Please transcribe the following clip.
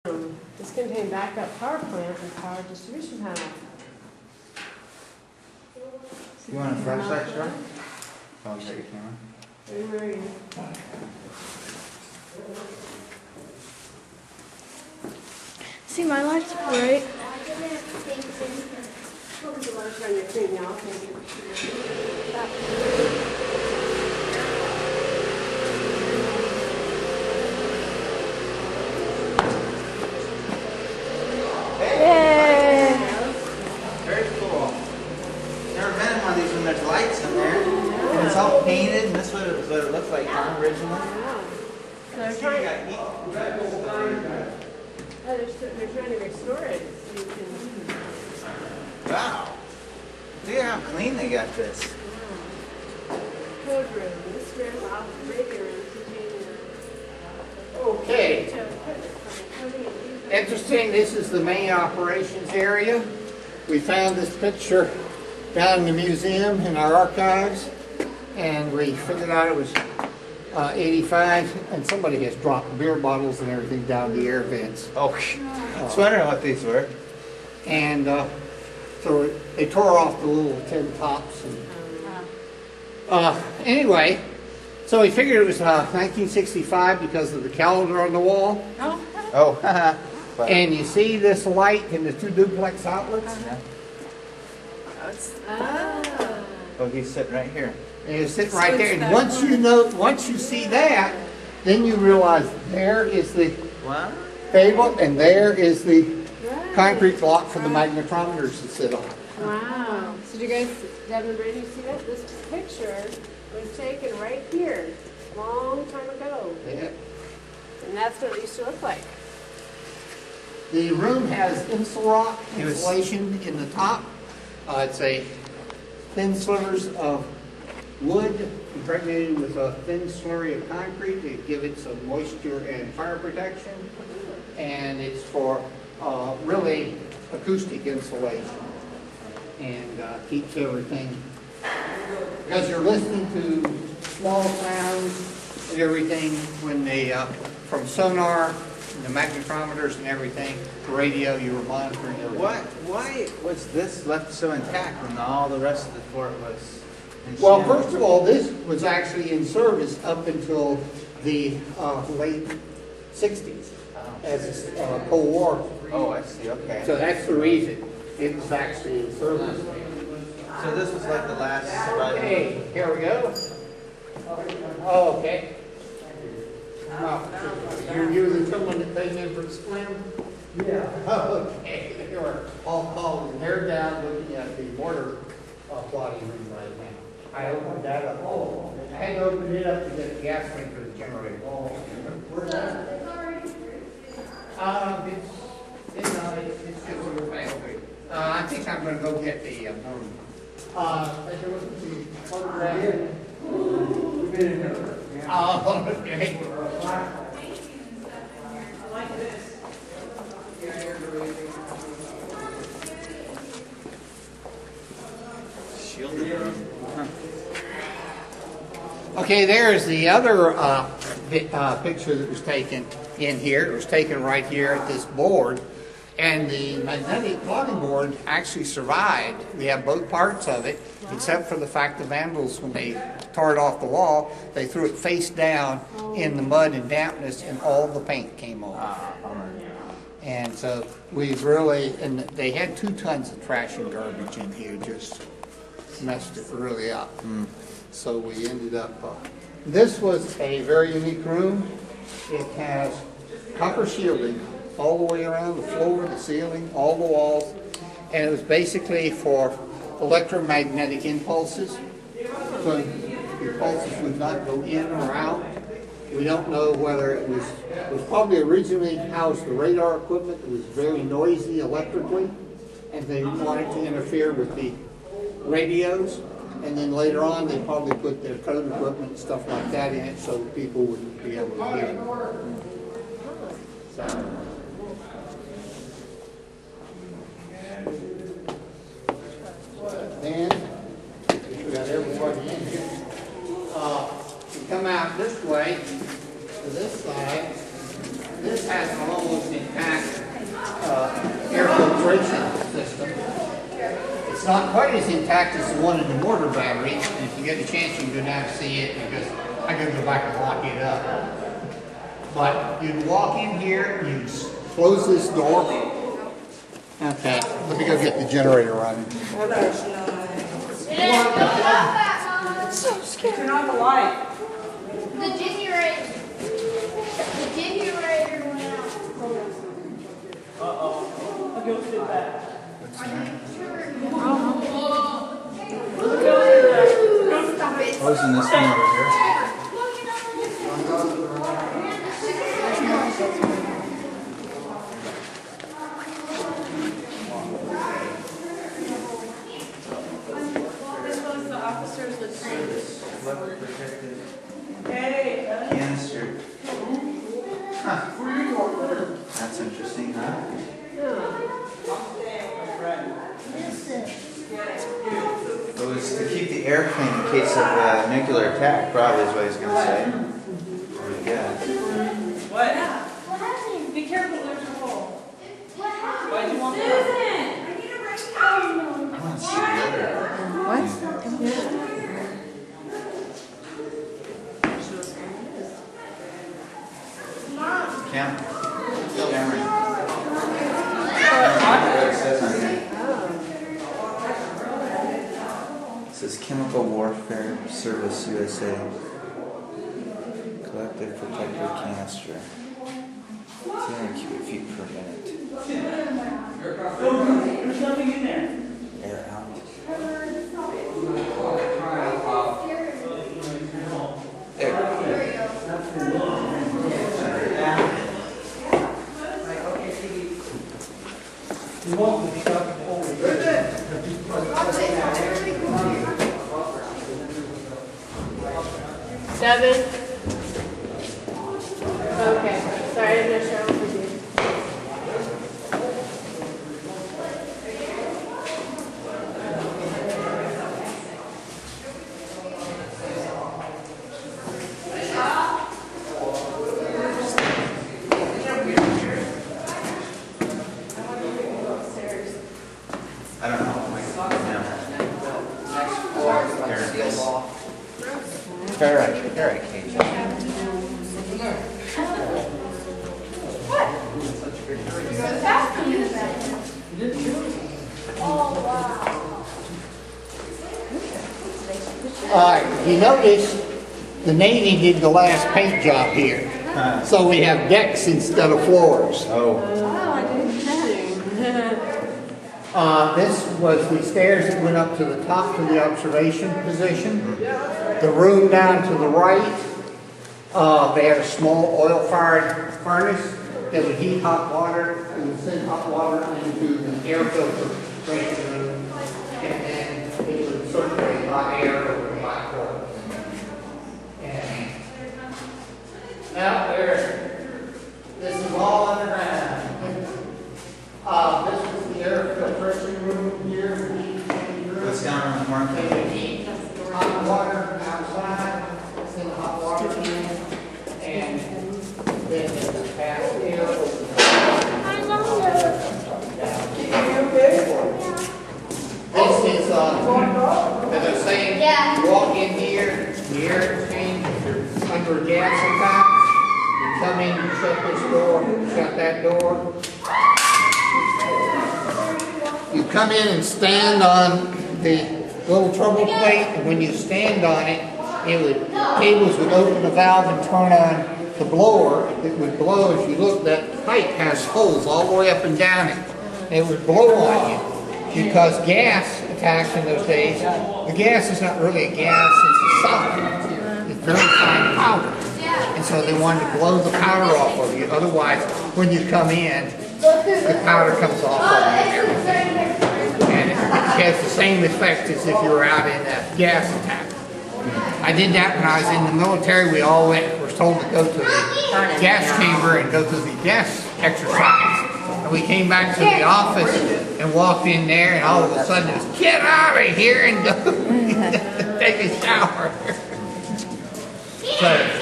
This contained backup power plant and power distribution panel. You want a flashlight, Sean? Oh, is that your camera? Where are you? See, my light's bright. Turn your thing now. Yay! Very cool. Never been in one of these when there's lights in there. And it's all painted, and this is what it looks like originally. So they're trying to restore it so you can. Wow. Look at how clean they got this. Code room. This room off breaker room containing. Okay, interesting, this is the main operations area. We found this picture down in the museum in our archives, and we figured out it was 85, and somebody has dropped beer bottles and everything down the air vents. Oh, I was wondering what these were. And so they tore off the little tin tops. And, anyway, so we figured it was 1965 because of the calendar on the wall. Oh, And you see this light in the two duplex outlets? oh, he's sitting right here. And it's sitting right there. And once you see that, then you realize there is the What? table and there is the concrete block for the magnetometers to sit on. Wow. So did you guys, Deb and Brady, see that? This picture was taken right here a long time ago. Yeah. And that's what it used to look like. The room has insulrock insulation in the top. It's a thin slivers of wood impregnated with a thin slurry of concrete to give it some moisture and fire protection. And it's for really acoustic insulation and keeps everything, because you're listening to small sounds and everything when they from sonar, the magnetometers and everything, the radio, you were monitoring everything. Why was this left so intact when all the rest of the fort was in Well, shambles? first of all, this was actually in service up until the late 60s as Cold War. Oh, I see, okay. So that's the reason it was actually in service. So this was like the last surviving. Okay, here we go. Oh, okay. You're using someone that came in from Slim? Yeah. Okay, they were all called, and they're down looking at the mortar plotting room right now. I opened that up. Oh, I had to open it up to get the gas line for the generator. Oh, where's that? It's just a little bit. I think I'm going to go get the room. Take a look at the photograph. Oh, okay. Shielded room. Okay, there's the other picture that was taken in here. It was taken right here at this board. And the magnetic plotting board actually survived. We have both parts of it, except for the fact the vandals, when they tore it off the wall, they threw it face down in the mud and dampness, and all the paint came off. And so we've really, and they had 2 tons of trash and garbage in here, just messed it really up. So we ended up, this was a very unique room. It has copper shielding all the way around the floor, the ceiling, all the walls, and it was basically for electromagnetic impulses. So the pulses would not go in or out. We don't know whether it was probably originally housed the radar equipment. It was very noisy electrically, and they didn't want it to interfere with the radios. And then later on, they probably put their code equipment and stuff like that in it so that people wouldn't be able to hear it. So. Then, we got everybody in here. You come out this way to this side. This has an almost intact It's not quite as intact as the one in the mortar battery, and if you get a chance, you can go down and see it, because I gotta go back and lock it up. But you'd walk in here, you'd close this door. Okay, let me go get the generator running. So scary. Turn on the light. The generator went out. Uh-oh. I'll go sit back. Closing this one over here. This was the officers that Flood protected Hey, canister. Huh. That's interesting, huh? It was to keep the air clean in case of nuclear attack, probably is what he's going to say. Yeah. what? Be careful, there's a hole. Why'd you want that? I want to see the other. What? Camera. What it says on here. It says Chemical Warfare Service USA. Collective protector canister. 200 cubic feet per minute. There's nothing in there. Air out. Seven. Okay, sorry, I'm not sure what to do. I don't know. Parrot cage. You notice the Navy did the last paint job here. So we have decks instead of floors. Oh, This was the stairs that went up to the top to the observation position. The room down to the right, they had a small oil-fired furnace that would heat hot water and would send hot water into the air filtration room, and then it would circulate hot air over the black hole. And out there, this is all underground. This was the air filtration room here. what's down on the market? They would heat hot water outside, send the hot water in, and then it would pass air over the This is, as I was saying, you walk in here, the air exchange, you're under a gas attack. You come in, you shut this door, shut that door. You come in and stand on the little trouble plate, and when you stand on it, cables would open the valve and turn on the blower. It would blow. As you look, that pipe has holes all the way up and down it. It would blow on you because gas attacks in those days. The gas is not really a gas; it's a solid. It's very fine powder, and so they wanted to blow the powder off of you. Otherwise, when you come in, the powder comes off of you and everything. And it has the same effect as if you were out in a gas attack. I did that when I was in the military. We all were told to go to the gas chamber and go to the gas exercise. And we came back to the office and walked in there, and all of a sudden it was, get out of here and go take a shower. So